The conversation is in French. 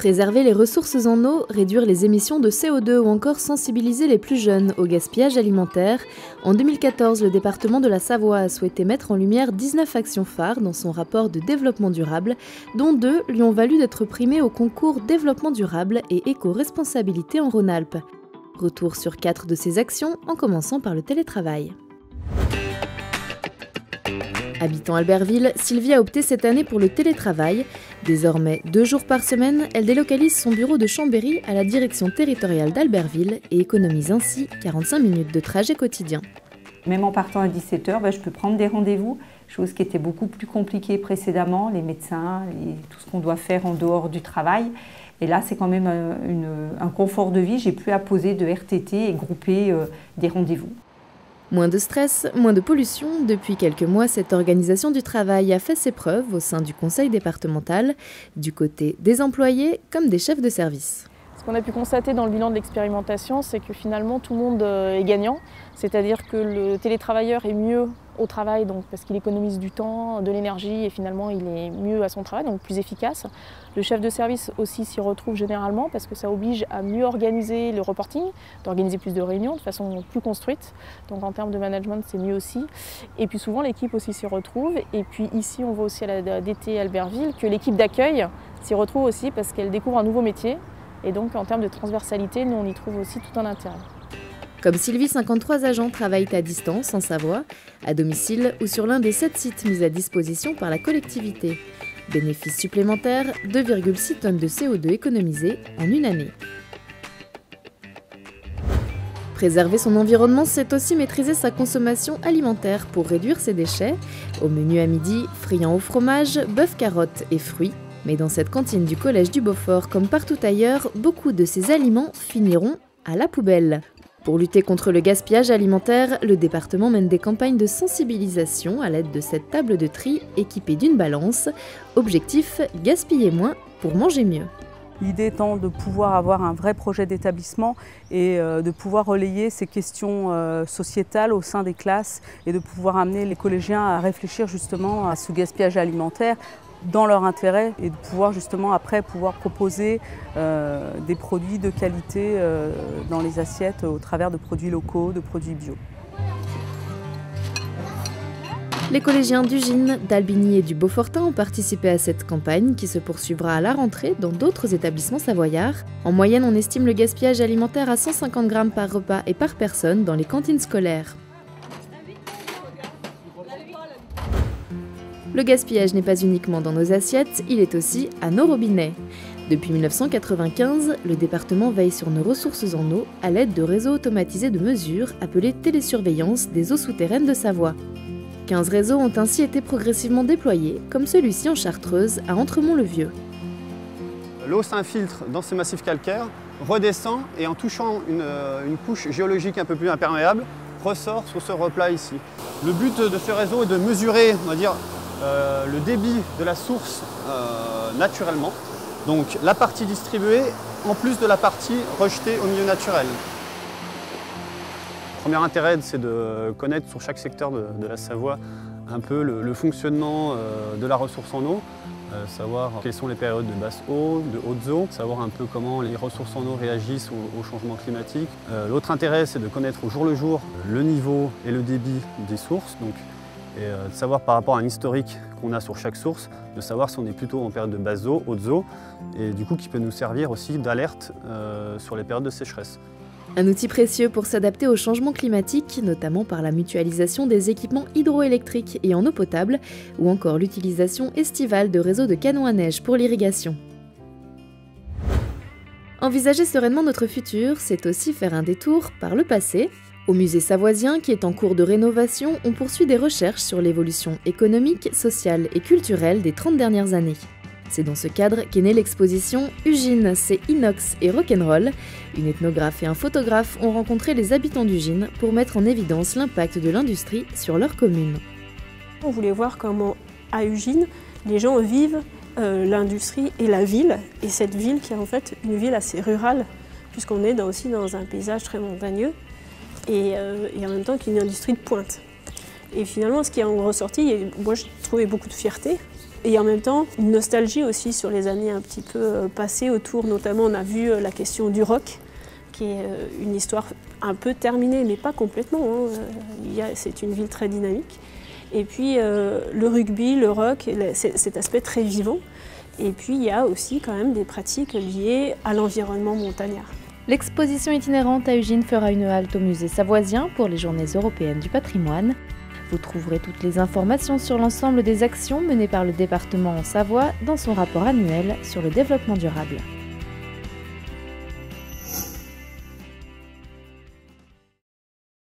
Préserver les ressources en eau, réduire les émissions de CO2 ou encore sensibiliser les plus jeunes au gaspillage alimentaire. En 2014, le département de la Savoie a souhaité mettre en lumière 19 actions phares dans son rapport de développement durable, dont 2 lui ont valu d'être primé au concours développement durable et éco-responsabilité en Rhône-Alpes. Retour sur 4 de ces actions, en commençant par le télétravail. Habitant Albertville, Sylvie a opté cette année pour le télétravail. Désormais 2 jours par semaine, elle délocalise son bureau de Chambéry à la direction territoriale d'Albertville et économise ainsi 45 minutes de trajet quotidien. Même en partant à 17 h, je peux prendre des rendez-vous, chose qui était beaucoup plus compliquée précédemment, les médecins, tout ce qu'on doit faire en dehors du travail. Et là, c'est quand même un confort de vie, j'ai plus à poser de RTT et grouper des rendez-vous. Moins de stress, moins de pollution. Depuis quelques mois, cette organisation du travail a fait ses preuves au sein du conseil départemental, du côté des employés comme des chefs de service. Ce qu'on a pu constater dans le bilan de l'expérimentation, c'est que finalement tout le monde est gagnant, c'est-à-dire que le télétravailleur est mieux au travail donc parce qu'il économise du temps, de l'énergie et finalement il est mieux à son travail, donc plus efficace. Le chef de service aussi s'y retrouve généralement parce que ça oblige à mieux organiser le reporting, d'organiser plus de réunions de façon plus construite, donc en termes de management c'est mieux aussi. Et puis souvent l'équipe aussi s'y retrouve et puis ici on voit aussi à la DT Albertville que l'équipe d'accueil s'y retrouve aussi parce qu'elle découvre un nouveau métier. Et donc, en termes de transversalité, nous, on y trouve aussi tout un intérêt. Comme Sylvie, 53 agents travaillent à distance en Savoie, à domicile ou sur l'un des 7 sites mis à disposition par la collectivité. Bénéfice supplémentaire, 2,6 tonnes de CO2 économisées en une année. Préserver son environnement, c'est aussi maîtriser sa consommation alimentaire pour réduire ses déchets. Au menu à midi, friand au fromage, bœuf, carottes et fruits. Mais dans cette cantine du collège du Beaufort, comme partout ailleurs, beaucoup de ces aliments finiront à la poubelle. Pour lutter contre le gaspillage alimentaire, le département mène des campagnes de sensibilisation à l'aide de cette table de tri équipée d'une balance. Objectif, gaspiller moins pour manger mieux. L'idée étant de pouvoir avoir un vrai projet d'établissement et de pouvoir relayer ces questions sociétales au sein des classes et de pouvoir amener les collégiens à réfléchir justement à ce gaspillage alimentaire dans leur intérêt et de pouvoir justement après proposer des produits de qualité dans les assiettes au travers de produits locaux, de produits bio. Les collégiens d'Ugine, d'Albigny et du Beaufortin ont participé à cette campagne qui se poursuivra à la rentrée dans d'autres établissements savoyards. En moyenne, on estime le gaspillage alimentaire à 150 grammes par repas et par personne dans les cantines scolaires. Le gaspillage n'est pas uniquement dans nos assiettes, il est aussi à nos robinets. Depuis 1995, le département veille sur nos ressources en eau à l'aide de réseaux automatisés de mesure appelés télésurveillance des eaux souterraines de Savoie. 15 réseaux ont ainsi été progressivement déployés, comme celui-ci en Chartreuse, à Entremont-le-Vieux. L'eau s'infiltre dans ce massif calcaire, redescend et en touchant une couche géologique un peu plus imperméable, ressort sur ce replat ici. Le but de ce réseau est de mesurer, on va dire, le débit de la source naturellement, donc la partie distribuée en plus de la partie rejetée au milieu naturel. Le premier intérêt, c'est de connaître sur chaque secteur de la Savoie un peu le fonctionnement de la ressource en eau, savoir quelles sont les périodes de basse eau, de haute eau, savoir un peu comment les ressources en eau réagissent au changement climatique. L'autre intérêt, c'est de connaître au jour le jour le niveau et le débit des sources. Et de savoir par rapport à un historique qu'on a sur chaque source, de savoir si on est plutôt en période de basse eau, haute eau, et du coup qui peut nous servir aussi d'alerte sur les périodes de sécheresse. Un outil précieux pour s'adapter au changement climatique, notamment par la mutualisation des équipements hydroélectriques et en eau potable, ou encore l'utilisation estivale de réseaux de canons à neige pour l'irrigation. Envisager sereinement notre futur, c'est aussi faire un détour par le passé. Au musée savoisien, qui est en cours de rénovation, on poursuit des recherches sur l'évolution économique, sociale et culturelle des 30 dernières années. C'est dans ce cadre qu'est née l'exposition « Ugine, c'est inox et rock'n'roll ». Une ethnographe et un photographe ont rencontré les habitants d'Ugine pour mettre en évidence l'impact de l'industrie sur leur commune. On voulait voir comment, à Ugine, les gens vivent l'industrie et la ville, et cette ville qui est en fait une ville assez rurale, puisqu'on est aussi dans un paysage très montagneux. Et en même temps qu'il y a une industrie de pointe. Et finalement, ce qui est en ressorti, moi j'ai trouvé beaucoup de fierté, Et en même temps, une nostalgie aussi sur les années un petit peu passées autour, notamment on a vu la question du rock, qui est une histoire un peu terminée, mais pas complètement. C'est une ville très dynamique. Et puis le rugby, le rock, cet aspect très vivant. Et puis il y a aussi quand même des pratiques liées à l'environnement montagnard. L'exposition itinérante à Ugine fera une halte au musée savoisien pour les Journées européennes du patrimoine. Vous trouverez toutes les informations sur l'ensemble des actions menées par le département en Savoie dans son rapport annuel sur le développement durable.